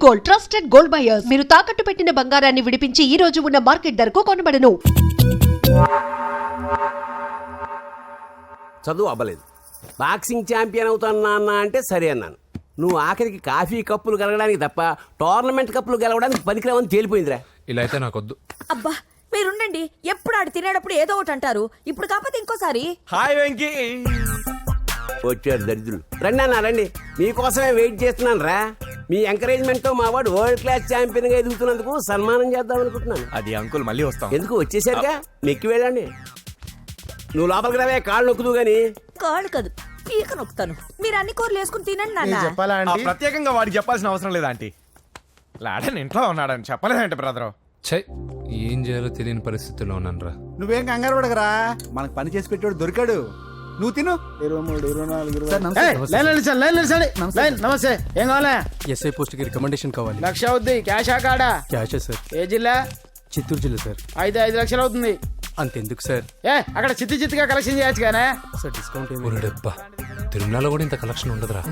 Gold, trusted gold buyers. మీరు తాకట్టు పెట్టిన బంగారాన్ని విడిపించి ఈ రోజు ఉన్న మార్కెట్ ధరకు కొనబడను. చదువు అవ్వలేదు, బాక్సింగ్ ఛాంపియన్ అవుతాను నాన్న అంటే సరే అన్నాను. నువ్వు ఆఖరికి కాఫీ కప్పులు గెలవడానికి తప్ప టోర్నమెంట్ కప్పులు గెలవడానికి పనికిరావని తేలిపోయిందిరా. ఇలా అయితే నాకొద్దు. అబ్బా మీరుండండి, ఎప్పుడు ఆడు తినేటప్పుడు ఏదో ఒకటి అంటారు. ఇప్పుడు కాకపోతే ఇంకోసారి. హాయ్ వెంకీ. వచ్చారు దరిద్రులు. రండి అన్న రండి, మీకోసమే వెయిట్ చేస్తున్నాను రా. మీ ఎంకరేజ్మెంట్ తో మా వాడు వరల్డ్ క్లాస్ ఛాంపియన్ గా ఎదుగుతున్నందుకు సన్మానం చేద్దాం అనుకుంటున్నాను. అది అంకుల్ మళ్ళీ వస్తాం. ఎందుకు వచ్చేసరిగా నెక్కి వెళ్ళండి. నువ్వు లోపలికి రావే, కాళ్ళు నొక్కుదు గాని. కాళ్ళు కాదు, పీక నొక్కుతాను. మీరు అన్ని కూరలు వేసుకుని తినండి నాన్న. ప్రత్యేకంగా వాడికి చెప్పాల్సిన అవసరం లేదా ఆంటీ? లాడన్ ఇంట్లో ఉన్నాడని చెప్పలేదంటే బ్రదర్. ఛై, ఏం చేయాలో తెలియని పరిస్థితుల్లో ఉన్నానురా. నువ్వేం కంగారు పడకరా, మనకు పని చేసి పెట్టాడు దొరికాడు. నువ్వు తిను. 23, 24 నమస్తే. ఏం కావాలా? ఎస్ఐ పోస్ట్ కి రికమెండేషన్ కావాలి. 1,00,000 అవుద్ది. క్యాషా కాడా? క్యాషే సార్. ఏ జిల్లా? చిత్తూరు జిల్లా సార్. 5 లక్షలు అవుతుంది. అంతెందుకు సార్? అక్కడ చిత్తుగా కలెక్షన్ చేయొచ్చు కానీ సార్ డిస్కౌంట్ ఏమి? ఒరేడబ్బా, తిరుమలలో కూడా ఇంత కలెక్షన్ ఉండదురా.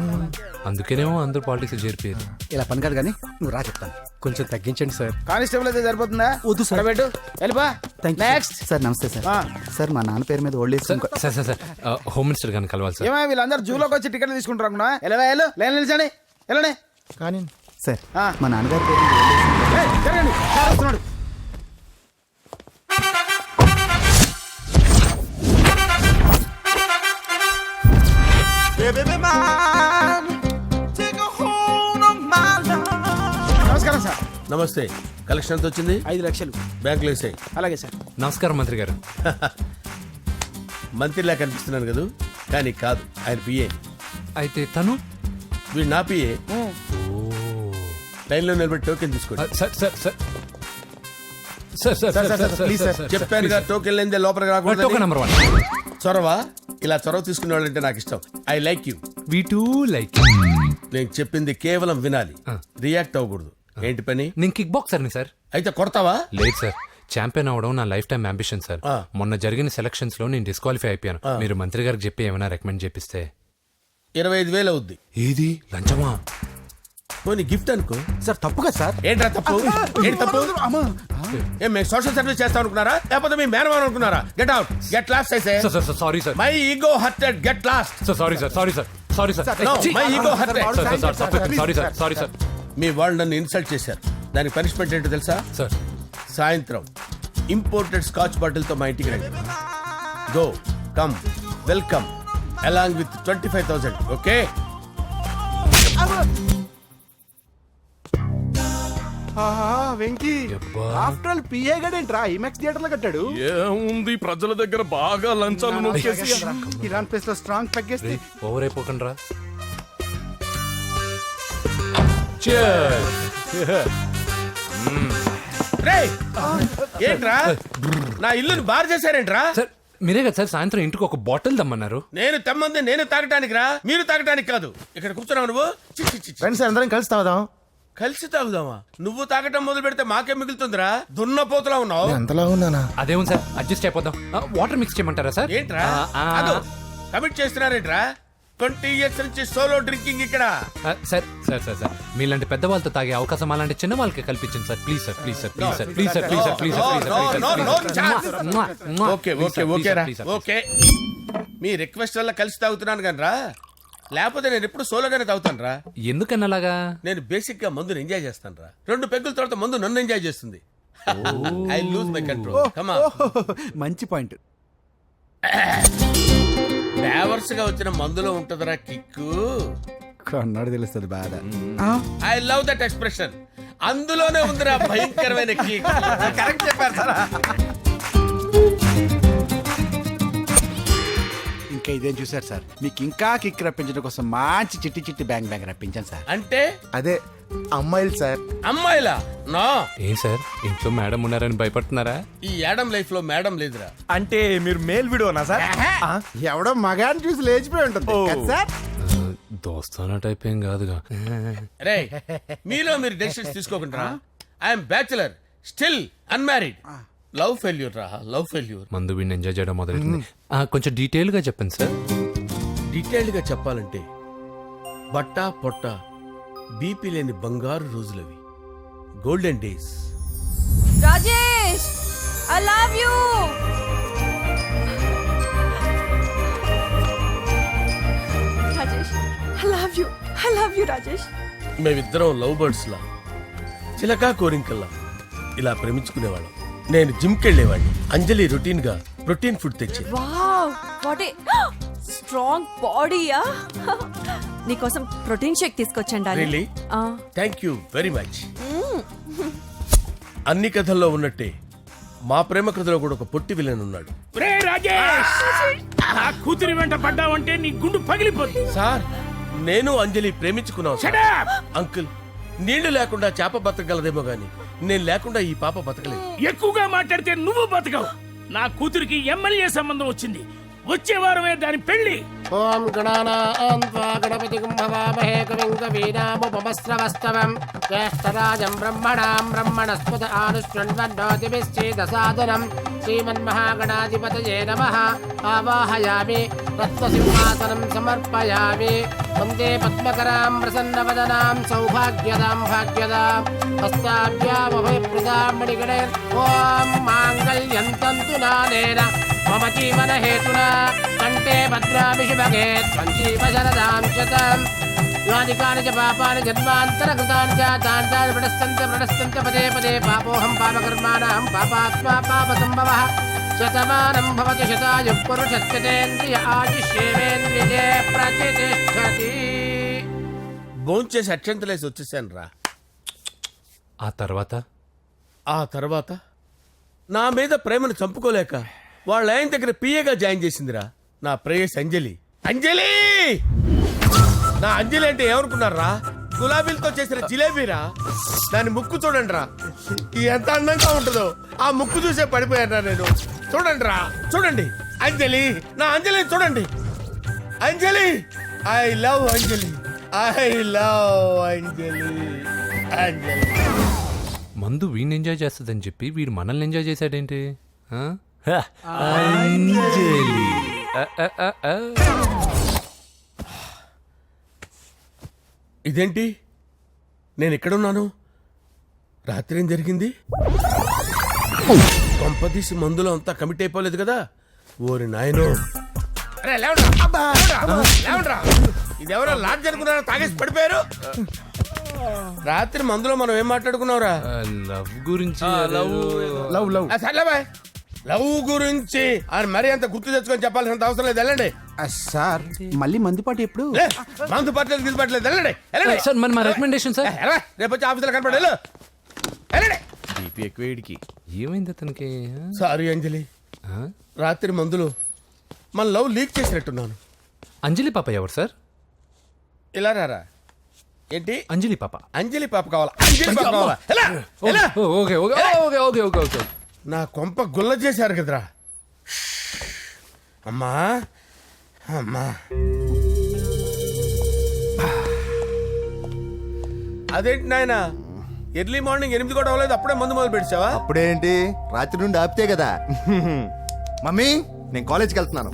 అందుకేనేమో అందరూ పాలిటిక్స్ చేరిపోయారు. ఇలా పని కాదు కానీ నువ్వు రా చెప్తాను. కొంచెం తగ్గించండి సార్. కానిస్టేబుల్ అయితే సరిపోతుందా? వద్దు సార్. పెట్టు వెళ్ళిపా. నెక్స్ట్. సార్ నమస్తే సార్. సార్ మా నాన్న పేరు మీద old age sir sir sir home minister గారిని కలవాలి సార్. ఏమో వీళ్ళందరూ జూలోకి వచ్చి టికెట్లు తీసుకుంటారు అనుకున్నా. వెళ్ళు లైన్ నిలిచండి. వెళ్ళండి. కానీ సార్ మా నాన్నగారి పేరు మీద ఓల్డ్ ఏజ్ జరగండి. సార్ వస్తున్నాడు. నమస్కారం సార్. నమస్తే. కలెక్షన్ ఎంత వచ్చింది? 5 లక్షలు. బ్యాంకులో వేసాయి. అలాగే సార్. నమస్కారం మంత్రి గారు. మంత్రిలా కనిపిస్తున్నాను కదా, కానీ కాదు, ఆయన పిఏ. అయితే తను వీడు నా పిఏ. లైన్లో నిలబడి టోకెన్ తీసుకోండి. Sir sir sir sir sir sir please sir. చెప్పానుగా, టోకెన్ లేనిదే లోపలికి రాకూడదు. Token number 1. చొరవ. ఇలా చొరవ తీసుకునే వాళ్ళంటే నాకు ఇష్టం. I like you. We two like. నేను చెప్పింది కేవలం వినాలి, రియాక్ట్ అవ్వకూడదు. ఏంటి పని? నేను కిక్ బాక్సర్ని సార్. అయితే కొడతావా? లేదు సార్, ఛాంపియన్ అవడం నా లైఫ్ టైం అంబిషన్ సార్. మొన్న జరిగిన సెలక్షన్స్ లో నేను డిస్క్వాలిఫై అయిపోయాను. మీరు మంత్రి గారికి చెప్పి ఏమైనా రికమెండ్ చేపిస్తే. 25,000 అవుద్ది. ఏది లంచమా? పోనీ గిఫ్ట్ అనుకో. సార్ తప్పు కదా సార్. ఏంట్రా తప్పు? ఏంటి తప్పు? ఏం మేము సోషల్ సర్వీస్ చేస్తాం అనుకున్నారా, లేకపోతే మీ మేనమాన్ అనుకున్నారా? Get out, get lost. Sorry sir. My ego hurted, get lost. Sorry sir. Sorry sir. My ego hurted. Sorry sir. మీ వాళ్ళు నన్ను ఇన్సల్ట్ చేశారు. దానికి పనిష్మెంట్ ఏంటో తెలుసా? సార్, సాయంత్రం ఇంపోర్టెడ్ స్కాచ్ బాటిల్ తో మా ఇంటికి రండి. Go come welcome along with 25,000. Okay? Venky after all PA గడేంట్రా ఇమెక్స్ థియేటర్ లో కట్టాడు. ఏముంది, ప్రజల దగ్గర బాగా లంచాలు నొక్కేసి ఇరాన్ ప్లేస్ లో స్ట్రాంగ్ తగ్గేస్తే ఓవర్ అయిపోకండి రా. రేయ్, ఏంట్రా నా ఇల్లుని బార్ చేశారేంట్రా? సార్ మీరే కదా సార్ సాయంత్రం ఇంటికి ఒక బాటిల్ దమ్మన్నారు. నేను తెమ్మంది నేను తాగటానికి రా, మీరు తాగటానికి కాదు. ఇక్కడ కూర్చున్నావు నువ్వు. ఫ్రెండ్స్ అందరం కలిసి తాగుదాం. కలిసి తాగుదామా? నువ్వు తాగటం మొదలు పెడితే మాకే మిగులుతుందిరా. దున్నపోతులా ఉన్నావు. ఎంతలా ఉన్నానా? అదేమో సార్, అడ్జస్ట్ అయిపోదాం. వాటర్ మిక్స్ చేయమంటారా సార్? ఏంట్రా కమిట్ చేస్తున్నారేంట్రా? 20 years నుంచి సోలో డ్రింకింగ్ ఇక్కడ. సార్ సార్ సార్ సార్ మీలాంటి పెద్ద వాళ్ళతో తాగే అవకాశం అలాంటి చిన్న వాళ్ళకి కల్పించండి sir. Please sir, please sir, please sir, please sir, please sir, please sir. Okay, me request వల్ల కలిసి తాగుతున్నాను కానీ రా, లేకపోతే నేను ఎప్పుడు సోలోగానే తాగుతాను రా. ఎందుకన్నా అలాగా? నేను బేసిక్ గా మందుని ఎంజాయ్ చేస్తాను రా. 2 పెగ్గుల తర్వాత మందు నన్ను ఎంజాయ్ చేస్తుంది. I lose my control. Come on. మంచి పాయింట్. ఫ్లేవర్స్ గా వచ్చిన మందులో ఉంటదరా కిక్కు. కన్నాడు తెలుస్తుంది బాధ. I love that expression. అందులోనే ఉందిరా భయంకరమైన కిక్. కరెక్ట్ చెప్పారు సార్. ఇంకా ఇదేం చూసారు సార్, మీకు ఇంకా కిక్ రప్పించడం కోసం మంచి చిట్టి చిట్టి బ్యాంగ్ బ్యాంగ్ రప్పించాను సార్. అంటే అదే అమ్మాయిలు సార్. అమ్మాయిలా? నో. ఏం సార్ ఇంట్లో మేడం ఉన్నారని భయపడుతున్నారా? ఈ యాడమ్ లైఫ్ లో మేడం లేదురా. అంటే మీరు మేల్ వీడియోనా సార్? ఎవడో మగాన్ని చూసి లేచిపోయి ఉంటుంది కదా సార్. దోస్తానా టైప్ ఏం కాదుగా. రే, మీలో మీరు డెసిషన్స్ తీసుకోకుండా. I'm bachelor, still unmarried. Love failure రా, లవ్ ఫెయిల్యూర్. మందు వీడిని ఎంజాయ్ చేయడం మొదలైంది. కొంచెం డీటెయిల్ గా చెప్పండి సార్. డీటెయిల్డ్ గా చెప్పాలంటే బట్టా పొట్ట బీపీ లేని బంగారు రోజులవి, golden days. Rajesh I love you. Rajesh I love you, I love you Rajesh. మేమిద్దరం లవ్ బర్డ్స్ లా, చిలకా కోరింకల్లా ఇలా ప్రేమించుకునేవాళ్ళం. నేను జిమ్కి వెళ్ళేవాడిని, అంజలి రొటీన్ గా ప్రోటీన్ ఫుడ్ తెచ్చేది. వావ్ వాట్ ఏ స్ట్రాంగ్ బాడీయా. నీకోసం ప్రోటీన్ షేక్ తీసుకొచ్చండి. Really? Thank you very much. అన్ని కథల్లో ఉన్నట్టే మా ప్రేమ కథలో కూడా ఒక పొట్టి విలన్ ఉన్నాడు. కూతురి వెంట పడ్డావంటే నీ గుండు పగిలిపోతుంది. సార్ నేను అంజలి ప్రేమించుకున్నాను సార్. అంకుల్, నీళ్లు లేకుండా చేప బతకగలదేమో గాని నేను లేకుండా ఈ పాప బతకలేదు. ఎక్కువగా మాట్లాడితే నువ్వు బతకవు. నా కూతురికి ఎమ్మెల్యే సంబంధం వచ్చింది, వచ్చే వారమే దాని పెళ్లి. ఓం గణపతి కుంభవామహే కవిం కవీనాముపమస్రవస్తవం జ్యేష్ఠరాజం బ్రహ్మణాం బ్రహ్మణస్పద ఆనుష్ణ్వన్నోతిభిశ్చేదసాదనం శ్రీమన్మహాగణాధిపతయే నమః. ఆవాహయామి రత్నసింహాసనం సమర్పయామి. వందే పద్మకరాం ప్రసన్నవదనాం సౌభాగ్యదాం భాగ్యదాం హస్తాభ్యామభయప్రదాం మణిగణే. ఓం మాంగళ్యం తంతు నానేన మమ జీవన హేతునా కంటే భద్రామి శుభగే త్వం జీవ శరదాం శతం. యాని కాని చ పాపాని జన్మాంతర కృతాని చ తాని తాని ప్రణశ్యంత పదే పదే పాపోహం పాపకర్మాణం పాపాత్మా పాప సంభవః. శతమానం భవతి శతాయుః పురుషస్యతేంద్రియ ఆయుష్యేవేంద్రియే ప్రతిష్టతి. భోంచేసి అక్షంతలేసి వచ్చేసాను రా. ఆ తర్వాత నా మీద ప్రేమను చంపుకోలేక వాళ్ళ ఆయన దగ్గర పిఏగా జాయిన్ చేసిందిరా నా ప్రేయస్ అంజలి. అంజలి నా అంజలి అంటే ఏమనుకున్నారా? గులాబీలతో చేసిన జిలేబీరా. దాని ముక్కు చూడండి రా, ఎంత అందంగా ఉంటుందో. ఆ ముక్కు చూసే పడిపోయారా నేను. చూడండి రా, చూడండి అంజలి, నా అంజలి చూడండి. Anjali, I love Anjali, I love Anjali. Anjali మందు వీడిని ఎంజాయ్ చేస్తుందని చెప్పి వీడు మనల్ని ఎంజాయ్ చేశాడేంటి? ఆ? ఇదేంటి, నేను ఎక్కడున్నాను? రాత్రి ఏం జరిగింది? కొంపదీసి మందులో అంతా కమిట్ అయిపోలేదు కదా? ఓరి నాయనో. ఇదెవరో లాడ్జ్ అనుకున్నారా? తాగేసి పడిపోయారు. రాత్రి మందులో మనం ఏం మాట్లాడుకున్నావురా? లవ్ గురించి. లవ్ గురించి అని మరీ అంత గుర్తు తెచ్చుకొని చెప్పాల్సినంత అవసరం లేదు. వెళ్ళండి సార్ మళ్ళీ మందుపాటి ఎప్పుడు? మందు పట్టలేదు గిల్లు పట్టలేదు. వెళ్ళండి వెళ్ళండి. సార్ మరి మా రికమెండేషన్ సార్. రేపు వచ్చి ఆఫీసులో కనపడి వెళ్ళు. వెళ్ళండి. ఏమైంది అతనికి? సారీ అంజలి, రాత్రి మందులో మన లవ్ లీక్ చేసినట్టున్నాను. అంజలి పాప ఎవరు సార్? ఇలా రారా. ఏంటి అంజలి పాప? అంజలి పాప కావాలా? అంజలి పాప కావాలా? Okay okay okay okay okay okay. నా కొంప గుల్ల చేశారు కదరా. అమ్మా అమ్మా, అదేంటి నాయన, ఎర్లీ మార్నింగ్ 8 కూడా అవ్వలేదు, అప్పుడే మందు మొదలు పెడిచావా? అప్పుడేంటి, రాత్రి నుండి ఆపితే కదా. మమ్మీ నేను కాలేజ్కి వెళ్తున్నాను.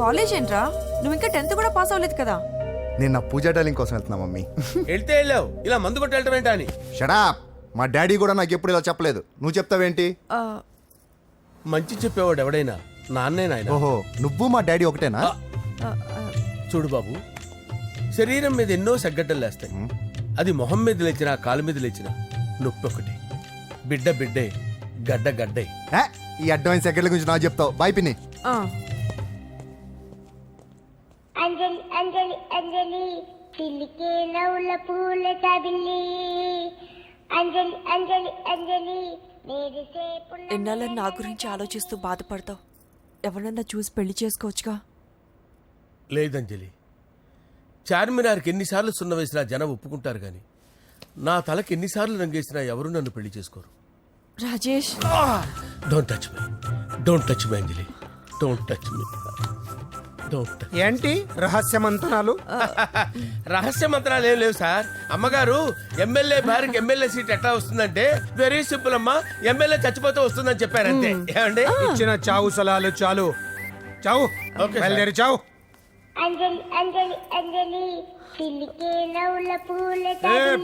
కాలేజ్ ఏంట్రా, నువ్వు ఇంకా 10th కూడా పాస్ అవ్వలేదు కదా. నేను నా పూజా టాలింగ్ కోసం వెళ్తున్నా మమ్మీ. వెళ్తే వెళ్ళావు, ఇలా మందు కొట్టి వెళ్ళటం ఏంటా అని. షడా, మా డాడీ కూడా నాకు ఎప్పుడు ఇలా చెప్పలేదు. నువ్వు చెప్తావేంటి? మంచి చెప్పేవాడు ఎవడైనా నాన్నే నాయన. ఓహో, నువ్వు మా డాడీ ఒకటేనా? చూడు బాబు, శరీరం మీద ఎన్నో సగ్గడ్డలు లేస్తాయి. అది మొహం మీద లేచినా కాలు మీద లేచినా నొప్పి ఒకటి. బిడ్డ బిడ్డే, గడ్డ గడ్డే. ఈ అడ్వాన్స్ సెకండ్ల గురించి నాకు చెప్తావు. బాయ్ పిన్ని. అంజలి అంజలి అంజలి పిల్లికే నవ్వుల పూల తబిల్లి. అంజలి అంజలి అంజలి ఎన్నాళ్ళని నా గురించి ఆలోచిస్తూ బాధపడతావు. ఎవరన్నా చూసి పెళ్లి చేసుకోవచ్చుగా. లేదంజలి, చార్మినార్కి ఎన్నిసార్లు సున్న వేసినా జనం ఒప్పుకుంటారు గాని నా తలకి ఎన్నిసార్లు రంగేసినా ఎవరు నన్ను పెళ్లి చేసుకోరు. Rajesh, don't touch me, don't touch me Anjali, don't touch me. ఏంటి రహస్య మంత్రాలు? రహస్య మంత్రాలు ఏం లేవు సార్. అమ్మగారు ఎమ్మెల్యే భార్యకి ఎమ్మెల్యే సీట్ ఎట్లా వస్తుందంటే వెరీ సింపుల్ అమ్మా, ఎమ్మెల్యే చచ్చిపోతే వస్తుందని చెప్పారంతే. ఏమండి, ఇచ్చిన చావు సలాలు చాలు. చావు, బయలుదేరి చావు. అంజలి అంజలి అంజలి చిల్లికే నవ్వుల పూల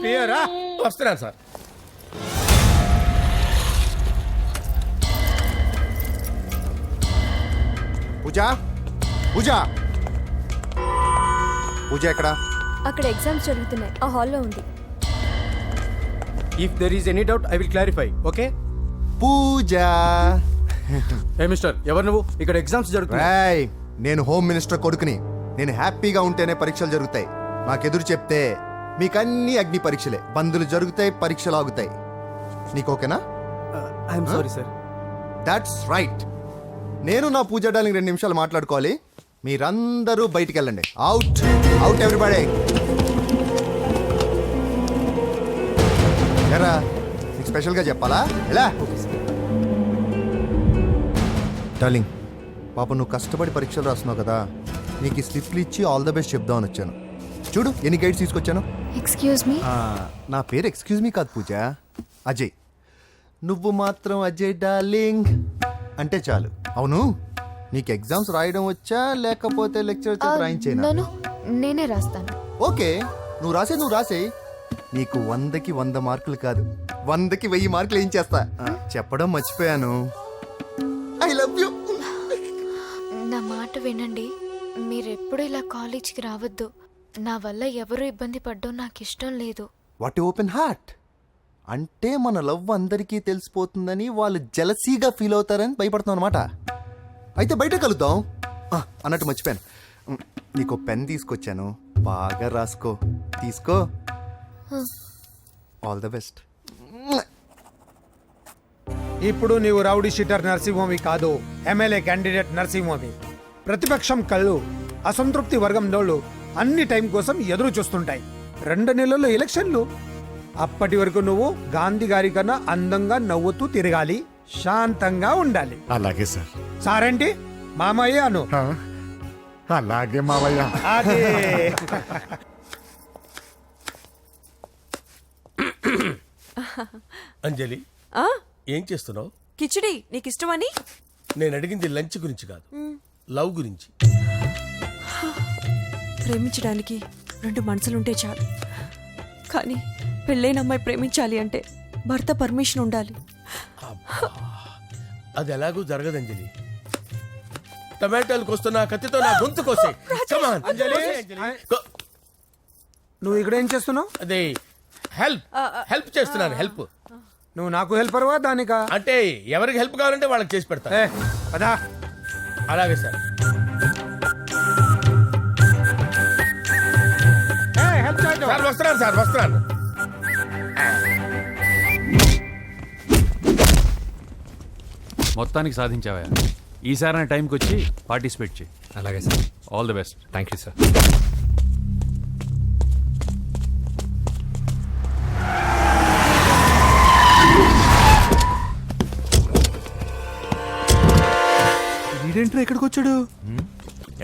పియరా తబిల్లి వస్తున్నాను సార్. పూజ పూజ పూజ ఎక్కడ? అక్కడ ఎగ్జామ్స్ జరుగుతున్నాయి, ఆ హాల్లో ఉంది. If there is any doubt I will clarify. Okay Pooja ఏ మిస్టర్, ఎవరు నువ్వు? ఇక్కడ ఎగ్జామ్స్ జరుగుతున్నాయి. రాయ్, నేను హోమ్ మినిస్టర్ కొడుకుని. నేను హ్యాపీగా ఉంటేనే పరీక్షలు జరుగుతాయి. నాకెదురు చెప్తే మీకన్నీ అగ్ని పరీక్షలే. బందులు జరుగుతాయి, పరీక్షలు ఆగుతాయి. నీకు ఓకేనా? I'm sorry sir. That's right. నేను నా పూజ డార్లింగ్ 2 నిమిషాలు మాట్లాడుకోవాలి. మీరందరూ బయటికి వెళ్ళండి. Out out everybody. ఎరా, నీకు స్పెషల్గా చెప్పాలా? ఎలా డార్లింగ్, పాప నువ్వు కష్టపడి పరీక్షలు రాస్తున్నావు కదా, నీకు ఈ స్లిప్లు ఇచ్చి ఆల్ ద బెస్ట్ చెప్దామని వచ్చాను. చూడు ఎన్ని గైడ్స్ తీసుకొచ్చాను. Excuse me. నా పేరు ఎక్స్క్యూజ్ మీ కాదు పూజ, అజయ్. నువ్వు మాత్రం అజయ్ డార్లింగ్ అంటే చాలు. అవును, నీకు ఎగ్జామ్స్ రాయడం వచ్చా లేకపోతే లెక్చర్ చేసి రాయించేనా? నేనే రాస్తాను. ఓకే, నువ్వు రాసే. నీకు 100కి 100 మార్కులు కాదు, 100కి 1000 మార్కులు ఏం చేస్తా. చెప్పడం మర్చిపోయాను, ఐ లవ్ యూ. నా మాట వినండి, మీరెప్పుడు ఇలా కాలేజ్కి రావద్దు. నా వల్ల ఎవరు ఇబ్బంది పడ్డం నాకు ఇష్టం లేదు. వాట్ ఓపెన్ హార్ట్ అంటే మన లవ్ అందరికీ తెలిసిపోతుందని వాళ్ళు జలసీగా ఫీల్ అవుతారని భయపడుతున్నాం అనమాట. అయితే బయట కలుద్దాం. అన్నట్టు మర్చిపోయాను, నీకు పెన్ తీసుకొచ్చాను, బాగా రాసుకో. తీసుకో. All the best. ఇప్పుడు నీవు రౌడీ షీటర్ నరసింహమి కాదు, ఎమ్మెల్యే క్యాండిడేట్ నరసింహమి. ప్రతిపక్షం కళ్ళు, అసంతృప్తి వర్గం నోళ్ళు అన్ని టైం కోసం ఎదురు చూస్తుంటాయి. 2 నెలల్లో ఎలక్షన్లు. అప్పటి వరకు నువ్వు గాంధీ గారి కన్నా అందంగా నవ్వుతూ తిరగాలి, శాంతంగా ఉండాలి. అలాగే సార్. సారేంటి మామయ్య అను. అలాగే మావయ్య. అదే. అంజలి, ఏం చేస్తున్నావు? కిచిడి నీకు ఇష్టమని. నేను అడిగింది లంచ్ గురించి కాదు, లవ్ గురించి. ప్రేమించడానికి 2 మనసులుంటే చాలు, కానీ పెళ్ళైన అమ్మాయి ప్రేమించాలి అంటే భర్త పర్మిషన్ ఉండాలి. అది ఎలాగూ జరగదు అంజలి. టమాటాలకు వస్తున్న కత్తితో నా గొంతు కోసే. Come on. అంజలి, నువ్వు ఇక్కడ ఏం చేస్తున్నావు? అదే హెల్ప్ చేస్తున్నాను. హెల్ప్ నువ్వు నాకు హెల్పర్వా దానికా? అంటే ఎవరికి హెల్ప్ కావాలంటే వాళ్ళకి చేసి పెడతా. పదా. అలాగే సార్. సార్ వస్తున్నాను. మొత్తానికి సాధించావా? ఈసారి టైంకి వచ్చి పార్టిసిపేట్ చేయి. అలాగే sir. All the best. Thank you sir. వీడేంట్రా ఇక్కడికి వచ్చాడు?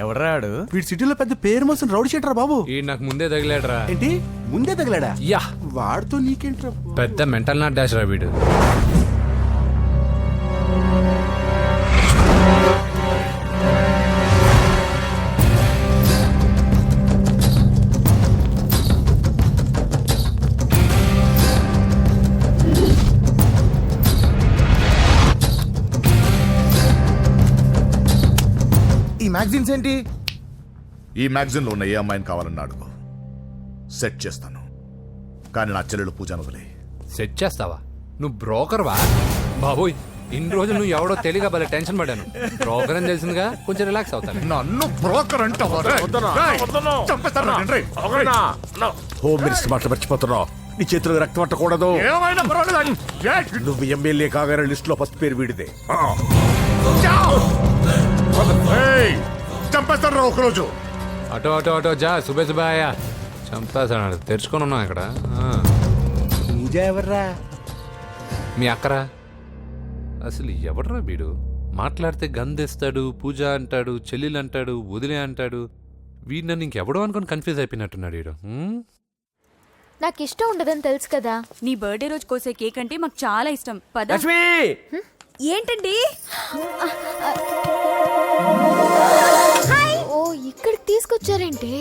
ఎవడ్రాడు? వీడి సిటీలో పెద్ద పేరు మోసిన రౌడీ షీటర్ బాబు. ఈ నాకు ముందే తగిలాడరా. ఏంటి ముందే తగిలాడా? యా, వాడితో నీకేంట్రా? పెద్ద మెంటల్ నాట్ డాష్ రా వీడు. ఈ మ్యాగజైన్స్ ఏంటి? ఈ మ్యాగజైన్ లో ఉన్న ఏ అమ్మాయిని కావాలని అడుగు, సెట్ చేస్తాను. కానీ నా చెల్లెలు పూజను వదిలే. సెట్ చేస్తావా? నువ్వు బ్రోకర్వా? బాబోయ్, ఇన్ని రోజులు నువ్వు ఎవడో తెలియగా భలే టెన్షన్ పడ్డాను. బ్రోకర్ అని తెలిసిందిగా కొంచెం రిలాక్స్ అవుతాను. నన్ను బ్రోకర్ అంటావా? హోమ్ మినిస్టర్ మాట మర్చిపోతున్నావు. నీ చేతులకు రక్తం పట్టకూడదు. నువ్వు ఎమ్మెల్యే కాగానే లిస్ట్ లో ఫస్ట్ పేరు వీడిదే. చంపేస్తాను రా ఒకరోజు. అటో జా సుబే సుబాయా చంపేస్తాడు. తెరుచుకొని ఉన్నాం ఇక్కడ. పూజ ఎవర్రా? మీ అక్కరా? అసలు ఎవడరా వీడు? మాట్లాడితే గంధేస్తాడు, పూజ అంటాడు, చెల్లెలు అంటాడు, వదిలే అంటాడు. వీడు నన్ను ఇంకెవడో అనుకుని కన్ఫ్యూజ్ అయిపోయినట్టున్నాడు వీడు. నాకు ఇష్టం ఉండదని తెలుసు కదా. నీ బర్త్డే రోజు కోసే కేక్ అంటే మాకు చాలా ఇష్టం. పద. లక్ష్మి, ఏంటండి? ఓ, ఈ ఇక్కడికి తీసుకొచ్చారేంటి?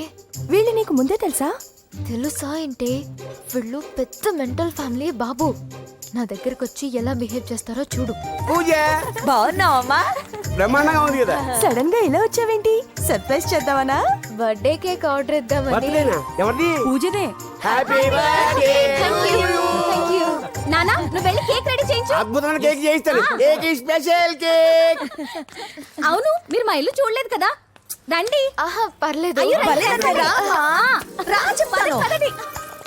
వీళ్ళు నీకు ముందే తెలుసా? తెలుసా ఏంటి? వీళ్ళు పెద్ద మెంటల్ ఫ్యామిలీ బాబు. నా దగ్గరకు వచ్చి ఎలా బిహేవ్ చేస్తారో చూడు. పూజ బాగున్నావమ్మా? బ్రహ్మాండంగా ఉంది కదా. సడన్ గా ఇలా వచ్చావేంటి? సర్ప్రైజ్ చేద్దామనా? బర్త్డే కేక్ ఆర్డర్ ఇద్దామని. బర్త్డేనా? ఎవరిది? పూజదే. Happy birthday. Thank you. నానా నువ్వు వెళ్ళి కేక్ రెడీ చేయించు. అద్భుతమైన కేక్ చేయిస్తాను. Cake special cake. అవును మీరు మా ఇల్లు చూడలేదు కదా, రండి. ఆహా పర్లేదు.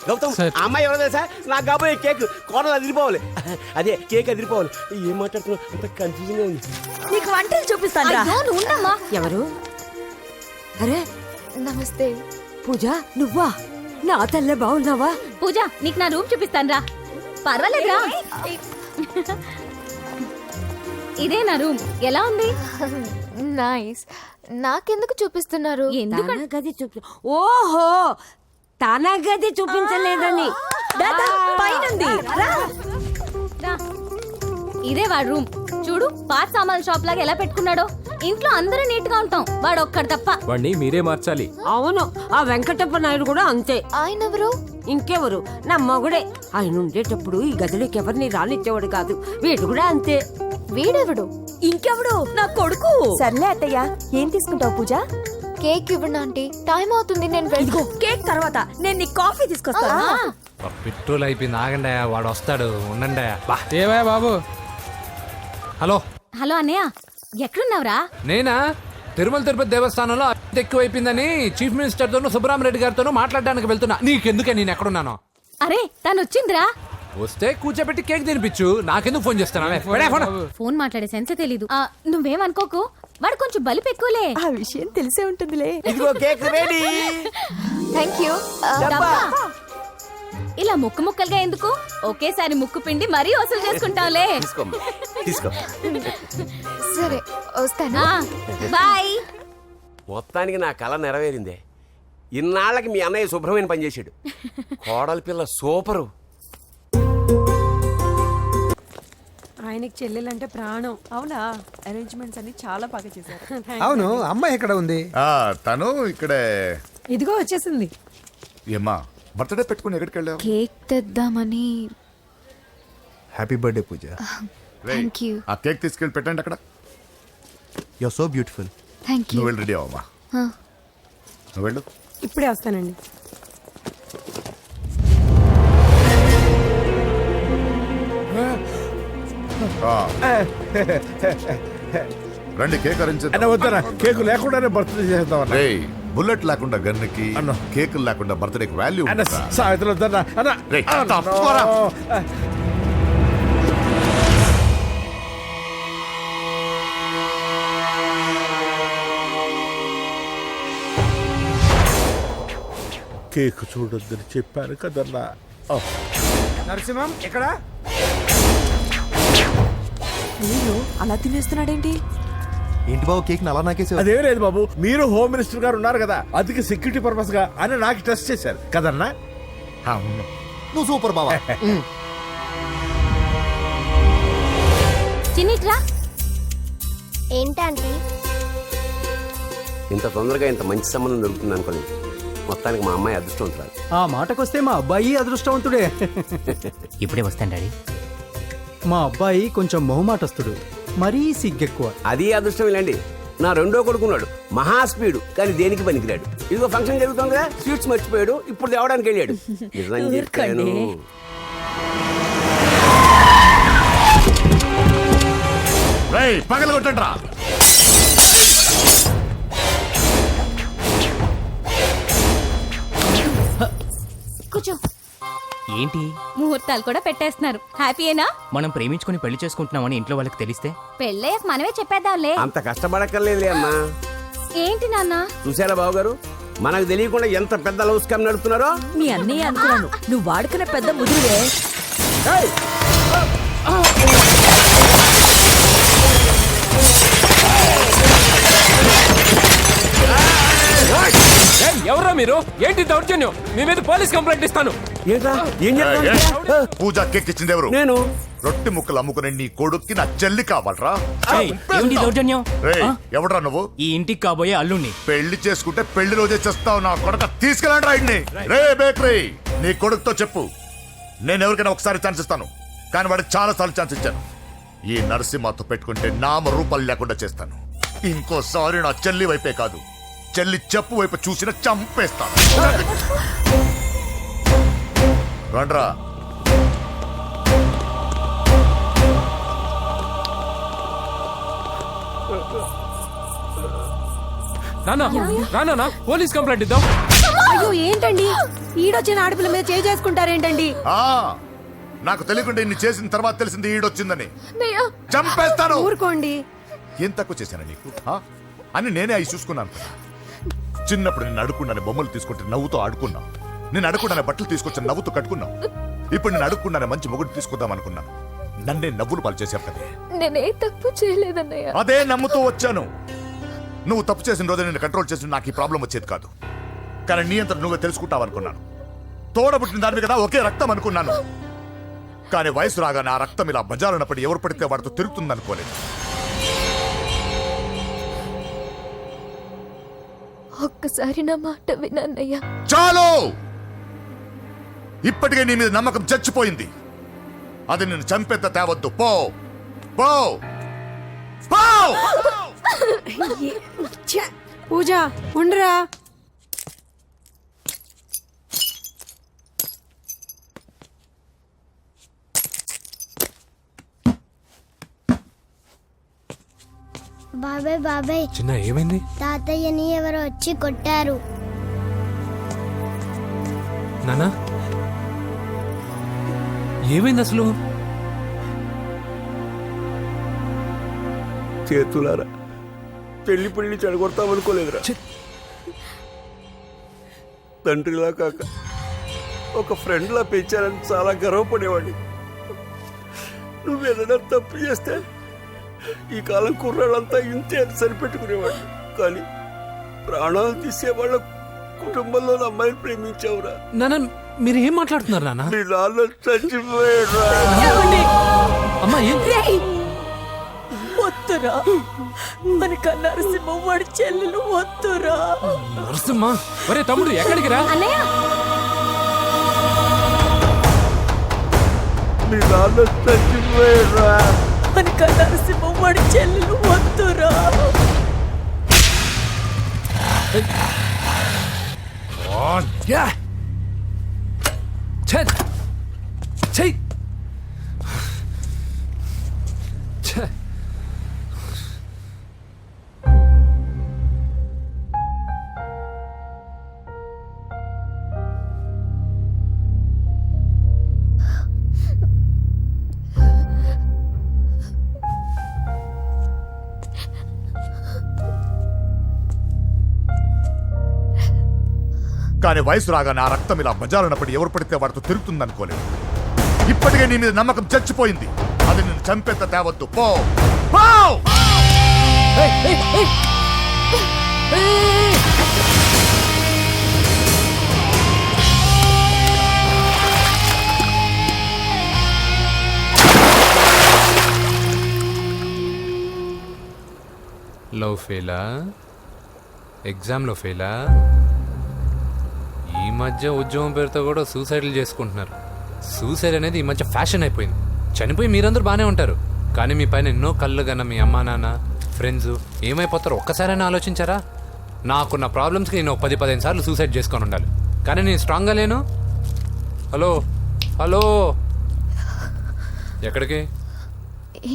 గౌతమ్ ఆ అమ్మాయి ఎవరో తెలుసా? నాకు కాబోయే కేక్ కోడలు అదిరిపోవాలి. అదే కేక్ అదిరిపోవాలి. ఏం మాట్లాడుతున్నావు? అంత కన్ఫ్యూజన్ గా ఉంది. నీకు వంటలు చూపిస్తాను. ఎవరు? అరే నమస్తే. పూజ నువ్వా? నా తల్లే బాగున్నావా? పూజ నీకు నా రూమ్ చూపిస్తాను రా. పర్వాలేదురా. ఇదే నా రూమ్. ఎలా ఉంది? నైస్. నాకెందుకు చూపిస్తున్నారు? గది చూపి. ఓహో తన గది చూపించలేదని. పైనుంది. ఇదే వాడు రూమ్. చూడు పాత సామాన్ షాప్ లాగా ఎలా పెట్టుకున్నాడో. ఇంట్లో అందరూ నీట్ గా ఉంటాం, వాడు ఒక్కడు తప్ప. వాడిని మీరే మార్చాలి. అవును ఆ వెంకటప్ప నాయుడు కూడా అంతే. ఆయన ఎవరు? ఇంకెవరు? నా మగుడే. ఆయన ఉండేటప్పుడు ఈ గదిలోకి ఎవరిని రానిచ్చేవాడు కాదు. వీడు కూడా అంతే. వీడెవడు? ఇంకెవడు? నా కొడుకు. సర్లే అత్తయ్య, ఏం తీసుకుంటావు పూజ? కేక్ ఇవ్వండి ఆంటీ, టైం అవుతుంది. నేను వెళ్ళి కేక్ తర్వాత నేను నీ కాఫీ తీసుకొస్తాను. పెట్రోల్ అయిపోయింది, ఆగండి, వాడు వస్తాడు, ఉండండి. ఏవా బాబు? హలో హలో అన్నయ్య, ఎక్కడున్నావురా? నేనా తిరుమల తిరుపతి దేవస్థానంలో అత్యంత ఎక్కువైపోయిందని చీఫ్ మినిస్టర్ తోనూ సుబ్రహ్మరెడ్డి గారితోనూ మాట్లాడడానికి వెళ్తున్నా. నీకెందుకే నేను ఎక్కడున్నాను? అరే తను వచ్చిందిరా. వస్తే కూర్చోబెట్టి కేక్ తినిపించు, నాకెందుకు ఫోన్ చేస్తున్నావే? ఫోన్ మాట్లాడే సెన్స్ తెలీదు. నువ్వేమనుకోకు, వాడు కొంచెం బలిపు ఎక్కువలే. ఆ విషయం తెలిసే ఉంటుందిలే. ఇదిగో కేక్ రెడీ. Thank you. ఇలా ముక్కు ముక్కలుగా ఎందుకు? ఒకేసారి ముక్కు పిండి మరీ వసూలు చేసుకుంటాంలే. తీసుకో. సరే వస్తాను. బాయ్. మొత్తానికి నా కళ నెరవేరిందే. ఇన్నాళ్ళకి మీ అన్నయ్య శుభ్రమైన పనిచేసాడు. కోడలి పిల్ల సూపరు. ఆయనకి చెల్లెలంటే ప్రాణం. అవునా? అరేంజ్మెంట్స్ అన్ని చాలా బాగా చేశారు. అవును, అమ్మాయి ఎక్కడ ఉంది? తను ఇక్కడే. ఇదిగో వచ్చేసింది. ఏమ్మా బర్త్డే పెట్టుకుని ఎక్కడికి వెళ్ళావు? కేక్ తెద్దామని. Happy birthday Pooja. Thank you. ఆ కేక్ తీసుకెళ్ళి పెట్టండి అక్కడ. You are so beautiful. Thank you. నువ్వు వెళ్ళి రెడీ అవ్వమ్మా. నువ్వు వెళ్ళు. ఇప్పుడే వస్తానండి. రండి కేక్ అరేంజ్ వద్దరా, కేక్ లేకుండానే బర్త్డే చేద్దాం. బుల్లెట్ లేకుండా గన్నుకి, కేక్ లేకుండా బర్త్డేకి వాల్యూ. సాయంత్రం వద్దరా. కేక్ చూడొద్దని చెప్పాను కదన్నా. నరసింహం ఎక్కడ? అలా తినేస్తున్నాడేంటి? ఏంటి బాబు కేక్ అలా నాకేసావు? అదేం లేదు బాబు, మీరు హోమ్ మినిస్టర్ గారు ఉన్నారు కదా, అందుకే సెక్యూరిటీ పర్పస్ గా అని నాకు టెస్ట్ చేశారు కదన్నా. అవును, నువ్వు సూపర్ బాబా. చిన్నిట్రా. ఏంటంటే ఇంత తొందరగా ఇంత మంచి సంబంధం దొరుకుతుంది అనుకోలేదు. మొత్తానికి మా అమ్మాయి అదృష్టవంతురాలు. ఆ మాటకొస్తే మా అబ్బాయి అదృష్టవంతుడే. ఇప్పుడే వస్తాను డాడీ. మా అబ్బాయి కొంచెం మొహమాటస్తుడు, మరీ సిగ్గెక్కువ. అది అదృష్టం ఇలాండి. నా రెండో కొడుకున్నాడు, మహా స్పీడు, కానీ దేనికి పనికిరాడు. ఇదిగో ఫంక్షన్ జరుగుతుంది కదా, స్వీట్స్ మర్చిపోయాడు, ఇప్పుడు తేవడానికి వెళ్ళాడు. నిజం చెప్పాను. పగల కొట్టండి రా. కూర్చో. ఏంటి ముహూర్తాలు కూడా పెట్టేస్తున్నారు. హ్యాపీయేనా? మనం ప్రేమించుకుని పెళ్లి చేసుకుంటున్నామని ఇంట్లో వాళ్ళకి తెలిస్తే? పెళ్ళయ్యాక మనమే చెప్పేద్దాంలే. అంత కష్టపడక్కర్లేదులే అమ్మా. ఏంటి నాన్న? చూసారా బాబు గారు, మనకు తెలియకుండా ఎంత పెద్ద లవ్ స్కామ్ నడుపుతున్నారో. మీ అన్నయ్య అనుకున్నాను, నువ్వు వాడుకునే పెద్ద ముదురువే. ఎవరా మీరు? ఏంటి దౌర్జన్యం? మీ మీద పోలీస్ కంప్లైంట్ ఇస్తాను. ఏంట్రా? ఏం చేస్తావు? పూజ కేక్ ఇచ్చింది ఎవరు? నేను. రొట్టె ముక్కలు అమ్ముకునే నీ కొడుక్కి నా చెల్లి కావాలరా? ఏమిటి దౌర్జన్యం? రేయ్, ఎవడ్రా నువ్వు? ఈ ఇంటికి కాబోయే అల్లుణ్ణి. పెళ్లి చేసుకుంటే పెళ్లి రోజే చేస్తావు నా కొడుక. తీసుకెళ్ళండి రాయిడ్ని. రే బేకరీ, నీ కొడుకుతో చెప్పు, నేను ఎవరికైనా ఒకసారి ఛాన్స్ ఇస్తాను, కానీ వాడికి చాలా సార్లు ఛాన్స్ ఇచ్చాను. ఈ నరసింహతో పెట్టుకుంటే నామ రూపాలు లేకుండా చేస్తాను. ఇంకోసారి నా చెల్లి వైపే కాదు, చెల్లి చెప్పు వైపు చూసిన చంపేస్తాను. రండ్రా. నాన్న పోలీస్ కంప్లైంట్ ఇద్దాం. అయ్యో ఏంటండి ఈడొచ్చిన ఆడపిల్ల మీద చేసుకుంటారేంటండి? ఆ, నాకు తెలియకుండా ఇన్ని చేసిన తర్వాత తెలిసింది ఈడొచ్చిందని. చంపేస్తాను. ఊరుకోండి. ఏం తక్కువ చేశాను నీకు అని నేనే అవి చూసుకున్నాను కదా. చిన్నప్పుడు నేను అడుక్కున్నాను బొమ్మలు తీసుకుంటే నవ్వుతో ఆడుకున్నావు. నేను అడుక్కున్నాను బట్టలు తీసుకొచ్చి నవ్వుతో కట్టుకున్నావు. ఇప్పుడు నేను అడుక్కున్నాను మంచి మొగుడు తీసుకుందాం అనుకున్నాను. నన్నే నవ్వులు పాలు చేశావు కదా. నేనే తప్పు చేయలేదన్నయ్య. అదే నమ్ముతూ వచ్చాను. నువ్వు తప్పు చేసిన రోజు నేను కంట్రోల్ చేసిన నాకు ఈ ప్రాబ్లం వచ్చేది కాదు. కానీ నీ అంతా నువ్వే తెలుసుకుంటావు అనుకున్నాను. తోడబుట్టిన దాని కదా ఒకే రక్తం అనుకున్నాను. కానీ వయసు రాగానే ఆ రక్తం ఇలా బజారున్నప్పుడు ఎవరు పడితే వాడితో తిరుగుతుంది అనుకోలేదు. ఒక్కసారి నా మాట వినన్నయ్య. చాలు, ఇప్పటికే నీ మీద నమ్మకం చచ్చిపోయింది. అది నిన్ను చంపేంత తేవద్దు. పో పో పో. పూజ ఉండరా. బాబాయ్ బాబాయ్, చిన్న ఏమైంది? తాతయ్యని ఎవరో వచ్చి కొట్టారు. నానా ఏమైంది అసలు? చేతులారా పెళ్లి పెళ్లి చెడగొడతామనుకోలేదురా. తండ్రిలా కాక ఒక ఫ్రెండ్లా పెంచారని చాలా గర్వపడేవాడిని. నువ్వేదైనా తప్పు చేస్తే ఈ కాలం కుర్రాళ్ళంతా ఇంతే సరిపెట్టుకునేవాడు. కానీ ప్రాణాలు తీసే వాళ్ళ కుటుంబంలో అమ్మాయిని ప్రేమించావురా. నాన్న మీరు ఏం మాట్లాడుతున్నారు నాన్న? నీ నాన్న చచ్చిపోయాడురా. అమ్మా వద్దురా, మనక నరసింహ వాడి చెల్లెలు వద్దురా. నరసింహ ఒరే తమ్ముడు ఎక్కడికి రా. నీ నాన్న చచ్చిపోయాడురా. మనక నరసింహ వాడి చెల్లెలు వద్దురా. కానీ వయసు రాగానే ఆ రక్తం ఇలా బజారున్నప్పుడు ఎవరు పడితే వాడితో తిరుగుతుంది అనుకోలేదు. ఇప్పటికే నీ మీద నమ్మకం చచ్చిపోయింది. అది నిన్ను చంపేంత తేవద్దు. పో పో. లవ్ ఫెయిలా? ఎగ్జామ్లో ఫెయిలా? ఈ మధ్య ఉద్యోగం పేరుతో కూడా సూసైడ్లు చేసుకుంటున్నారు. సూసైడ్ అనేది ఈ మధ్య ఫ్యాషన్ అయిపోయింది. చనిపోయి మీరందరూ బాగానే ఉంటారు, కానీ మీ పైన ఎన్నో కళ్ళు కన్నా మీ అమ్మా నాన్న ఫ్రెండ్స్ ఏమైపోతారో ఒక్కసారైనా ఆలోచించారా? నాకున్న ప్రాబ్లమ్స్కి నేను 10-15 సార్లు సూసైడ్ చేసుకొని ఉండాలి, కానీ నేను స్ట్రాంగ్గా లేను. హలో హలో, ఎక్కడికి?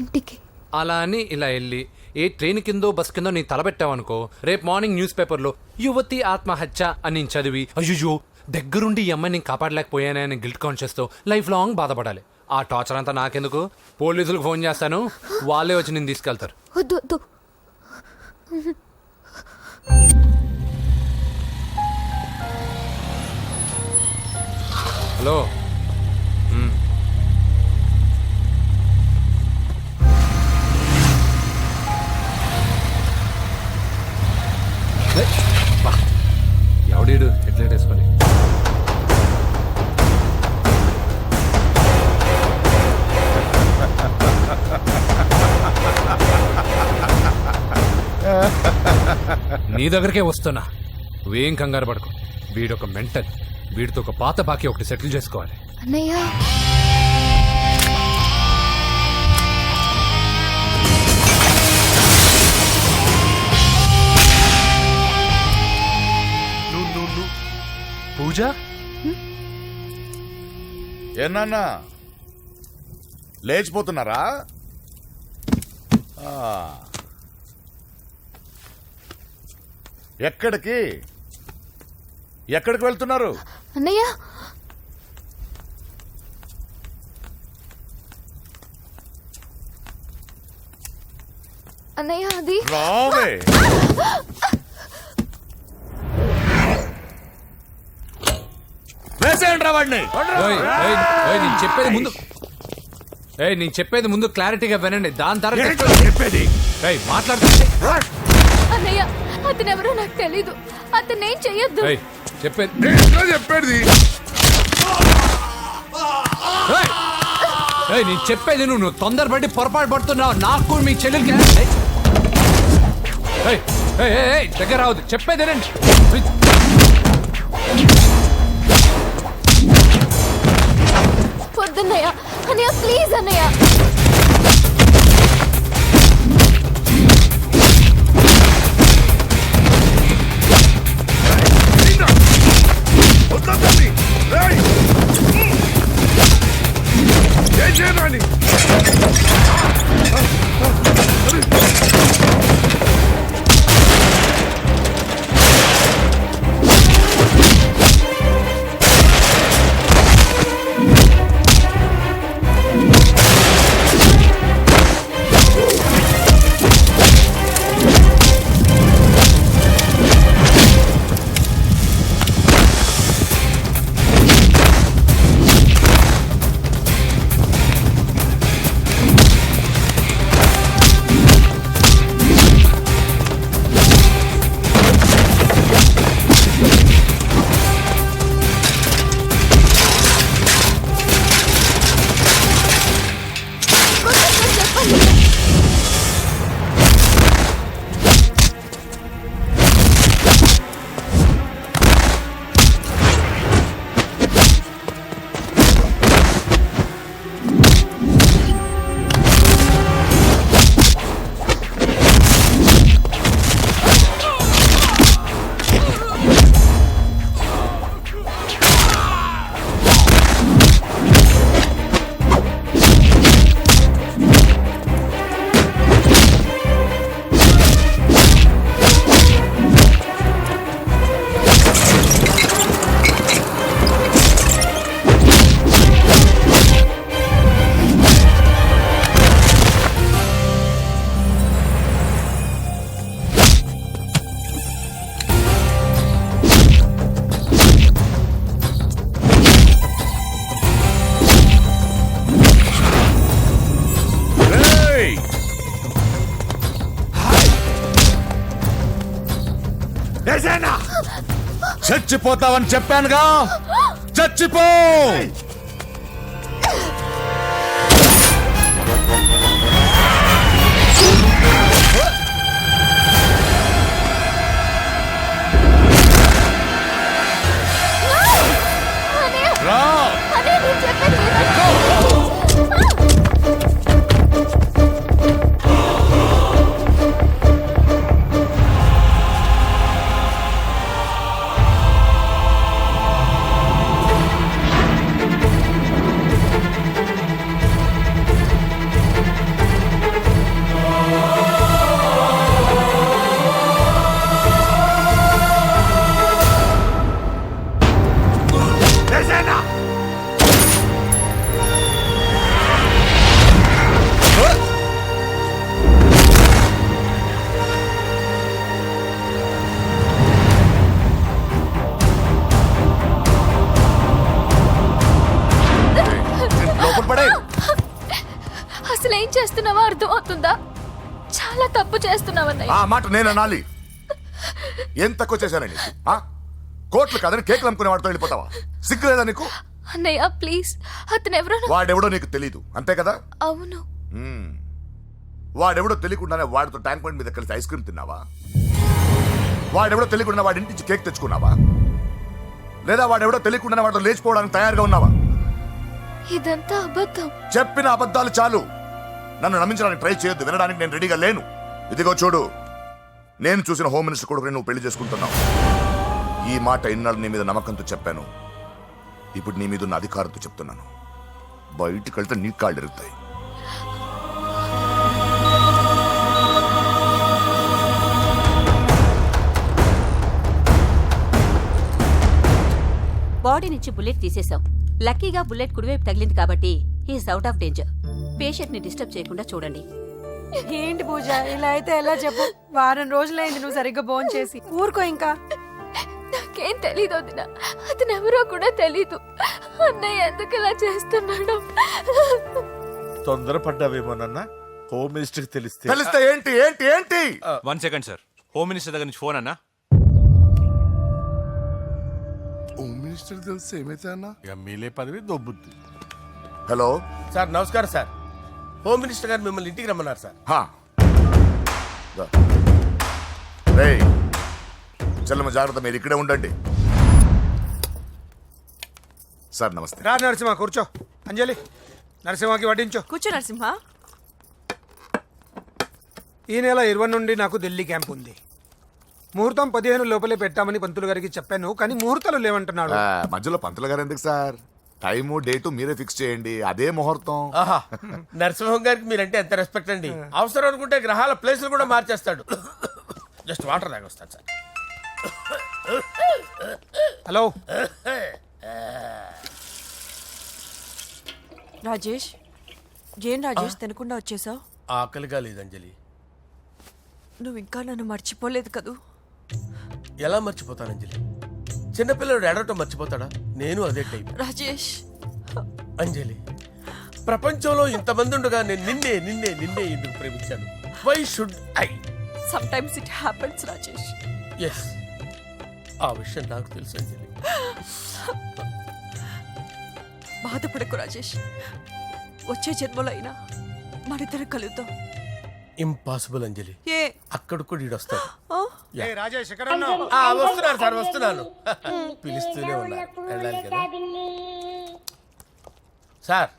ఇంటికి. అలా అని ఇలా వెళ్ళి ఏ ట్రైన్ కిందో బస్ కిందో నీ తలబెట్టావనుకో, రేపు మార్నింగ్ న్యూస్ పేపర్లో యువతి ఆత్మహత్య అని నేను చదివి అయ్యో దగ్గరుండి ఈ అమ్మాయి నేను కాపాడలేకపోయానే అని గిల్ట్ కాన్షియస్తో లైఫ్ లాంగ్ బాధపడాలి. ఆ టార్చర్ అంతా నాకెందుకు? పోలీసులకు ఫోన్ చేస్తాను, వాళ్ళే వచ్చి నేను తీసుకెళ్తారు. వద్దు వద్దు. హలో ఎవడీడు హెడ్లైట్ వేసుకొని? నీ దగ్గరకే వస్తున్నా. నువ్వేం కంగారు పడకు. వీడొక మెంటల్. వీడితో ఒక పాత బాకీ ఒకటి సెటిల్ చేసుకోవాలి. అన్నయ్య పూజ ఏనా లేచిపోతున్నారా? ఎక్కడికి ఎక్కడికి వెళ్తున్నారు? అన్నయ్య అన్నయ్య అది రావే. వేసేయండిరా వాడిని. నేను చెప్పేది ముందు క్లారిటీగా వినండి. దాని తర్వాత చెప్పేది మాట్లాడుతుంటే అన్నయ్య అతనెవరో నాకు తెలీదు. అతనేం చెయ్యొద్దు. చెప్పేది చెప్పేది నేను చెప్పేది నువ్వు తొందరపడి పొరపాటు పడుతున్నావు. నాకు మీ చెల్లెలకి దగ్గర రావద్దు. చెప్పేది రండి. వద్దన్నయ్య. అన్నయ్య ప్లీజ్ అన్నయ్య. చచ్చిపోతావని చెప్పానుగా. చచ్చిపో. రా. అసలు ఏం చేస్తున్నావో అర్థం అవుతుందా? చాలా తప్పు చేస్తున్నావన్నయ్య. ఆ మాట నేను అనాలి? ఏం తక్కువ చేశానండి? కోట్లు కాదని కేకులు అమ్ముకునే వాడితో వెళ్ళిపోతావా? సిగ్గులేదా నీకు? అన్నయ్య ప్లీజ్. అతనెవరో వాడెవడో నీకు తెలీదు అంతే కదా? అవును. వాడెవడో తెలియకుండానే వాడితో ట్యాంక్ బండ్ మీద కలిసి ఐస్ క్రీమ్ తిన్నావా? వాడెవడో తెలియకుండా వాడి ఇంటి నుంచి కేక్ తెచ్చుకున్నావా? లేదా వాడెవడో తెలియకుండా వాడితో లేచిపోవడానికి తయారుగా ఉన్నావా? ఇదంతా అబద్ధం. చెప్పిన అబద్ధాలు చాలు. నన్ను నమ్మించడానికి ట్రై చేయొద్దు. వినడానికి నేను రెడీగా లేను. ఇదిగో చూడు, నేను చూసిన హోమ్ మినిస్టర్ కొడుకుని నువ్వు పెళ్లి చేసుకుంటున్నావు. ఈ మాట ఇన్నాళ్ళు నీ మీద నమ్మకంతో చెప్పాను. ఇప్పుడు నీ మీద ఉన్న అధికారంతో చెప్తున్నాను. బయటికి వెళ్తే నీ కాళ్ళు ఎరుగుతాయి. బాడీ నుంచి బుల్లెట్ తీసేశాం. లక్కీగా బుల్లెట్ కుడివైపు తగిలింది కాబట్టి he's out of danger. Patient ని డిస్టర్బ్ చేయకుండా చూడండి. ఏంటి పూజ ఇలా అయితే ఎలా చెప్పు? వారం రోజులైంది నువ్వు సరిగ్గా భోజనం చేసి. ఊరుకో ఇంకా. నాకేం తెలీదు వదిన, అతను ఎవరో కూడా తెలీదు. అన్నయ్య ఎందుకు ఇలా చేస్తున్నాడు? తొందరపడ్డావేమోనన్నా. హోమ్ మినిస్టర్ తెలిస్తే ఏంటి ఏంటి ఏంటి? 1 సెకండ్ సార్, హోమ్ మినిస్టర్ దగ్గర నుంచి ఫోన్ అన్నా. హోమ్ మినిస్టర్ తెలిస్తే ఏమైతే అన్నా? ఎమ్మెల్యే పదవి దొబ్బుద్ది. హలో సార్ నమస్కారం సార్. హోమ్ మినిస్టర్ గారు మిమ్మల్ని ఇంటికి రమ్మన్నారు సార్. చెల్లమ్మ జాగ్రత్త, మీరు ఇక్కడే ఉండండి. సార్ నమస్తే. రా నరసింహ, కూర్చో. అంజలి, నరసింహకి వడ్డించో. కూర్చో నరసింహ. ఈ నెల 20 నుండి నాకు ఢిల్లీ క్యాంప్ ఉంది. ముహూర్తం 15 లోపలే పెట్టామని పంతులు గారికి చెప్పాను, కానీ ముహూర్తాలు లేవంటున్నాడు. మధ్యలో పంతులు గారు ఎందుకు సార్? టైము డేటు మీరే ఫిక్స్ చేయండి, అదే ముహూర్తం. నరసింహం గారికి మీరంటే ఎంత రెస్పెక్ట్ అండి. అవసరం అనుకుంటే గ్రహాల ప్లేసులు కూడా మార్చేస్తాడు. జస్ట్ వాటర్ తాగొస్తాను సార్. హలో రాజేష్, ఏం రాజేష్ తినకుండా వచ్చేసావు? ఆకలిగా లేదు అంజలి. నువ్వు ఇంకా నన్ను మర్చిపోలేదు కదూ? ఎలా మర్చిపోతాను అంజలి? చిన్నపిల్లడు ఏడవటం మర్చిపోతాడా? నేను అదే టైప్. రాజేష్ అంజలి, ప్రపంచంలో ఇంతమంది ఉండగా నేను నిన్నే నిన్నే నిన్నే ఎందుకు ప్రేమించాను? Why should I? Sometimes it happens Rajesh. Yes, ఆ విషయం నాకు తెలుసు అంజలి. బాధపడకు రాజేష్, వచ్చే జన్మలో అయినా మనిద్దరం కలుద్దాం. ఇంపాసిబుల్ అంజలి. ఏ అక్కడ కూడా ఈడొస్తాడు. రాజేష్ ఎక్కడ ఉన్నావు? వస్తున్నాను సార్, వస్తున్నాను. పిలుస్తూనే ఉన్నారు, వెళ్ళాలి కదా సార్.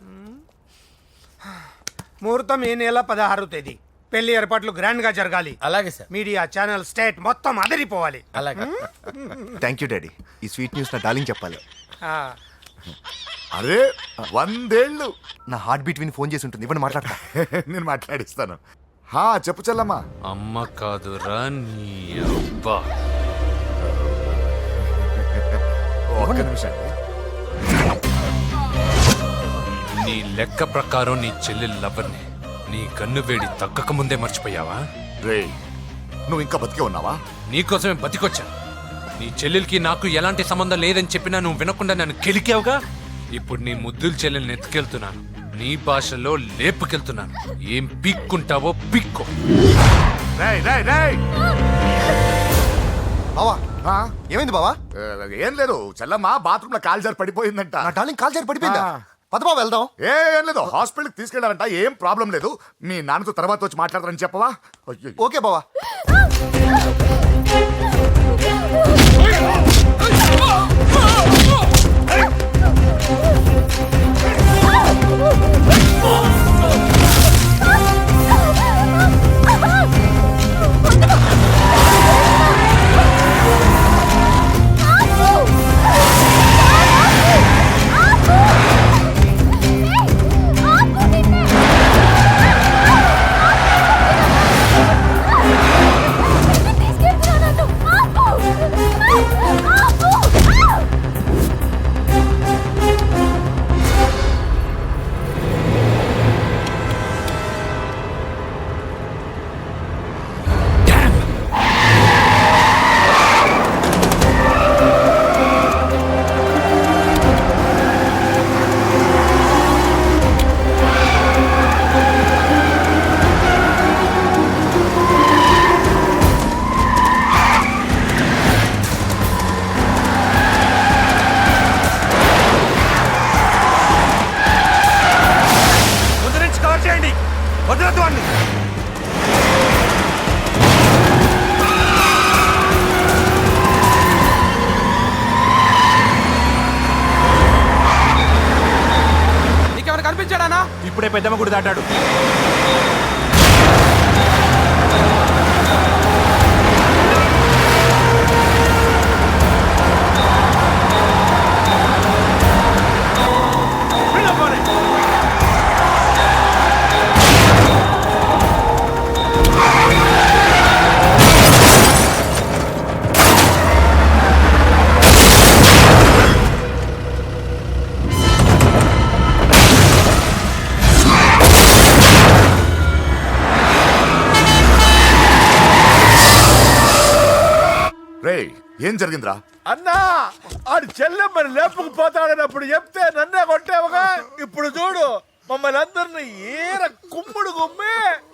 ముహూర్తం ఈ నెల 16వ తేదీ. పెళ్లి ఏర్పాట్లు గ్రాండ్ గా జరగాలి. అలాగే సార్. మీడియా ఛానల్ స్టేట్ మొత్తం అదిరిపోవాలి. అలాగే. Thank you daddy. ఈ స్వీట్ న్యూస్ నా డార్లింగ్ చెప్పాలి. అరే 100 ఏళ్ళు. నా హార్ట్ బీట్ విని ఫోన్ చేసి ఉంటుంది. ఇవ్వండి మాట్లాడతా. నేను మాట్లాడిస్తాను. చెప్పు చెల్లమ్మా. అమ్మ కాదురా నీ అబ్బా. ఒక్క నిమిషం. నీ లెక్క ప్రకారం నీ చెల్లెలు లవర్ని నీ కన్ను వేడి తగ్గక ముందే మర్చిపోయావా? రే, నువ్వు ఇంకా బతికే ఉన్నావా? నీకోసమే బతికొచ్చాను. నీ చెల్లెలకి నాకు ఎలాంటి సంబంధం లేదని చెప్పినా నువ్వు వినకుండా నన్ను కెలికావుగా. ఇప్పుడు నీ ముద్దుల చెల్లెల్ని ఎత్తుకెళ్తున్నాను, నీ భాషలో లేపుకెళ్తున్నాను. ఏం పిక్కుంటావో పిక్కో. బావా ఏమైంది బావా? ఏం లేదు, చెల్లమ్మ బాత్రూమ్ లో కాలు జారి పడిపోయిందంట. నా డార్లింగ్ కాల్ చేరి పడిపోయిందా? పద బావ వెళ్దాం. ఏం లేదు, హాస్పిటల్కి తీసుకెళ్ళారంట. ఏం ప్రాబ్లం లేదు. మీ నాన్నతో తర్వాత వచ్చి మాట్లాడతారని చెప్పవా? ఓకే బావా. ఇప్పుడే పెద్దమ్మ గుడి దాటాడు. రే ఏం జరిగిందిరా? అన్నా ఆడు చెల్లెమ్మని లేపుకుపోతాడన్నప్పుడు చెప్తే నన్నే కొట్టావుగా. ఇప్పుడు చూడు మమ్మల్ని అందరినీ ఏర కుమ్ముడు గుమ్మి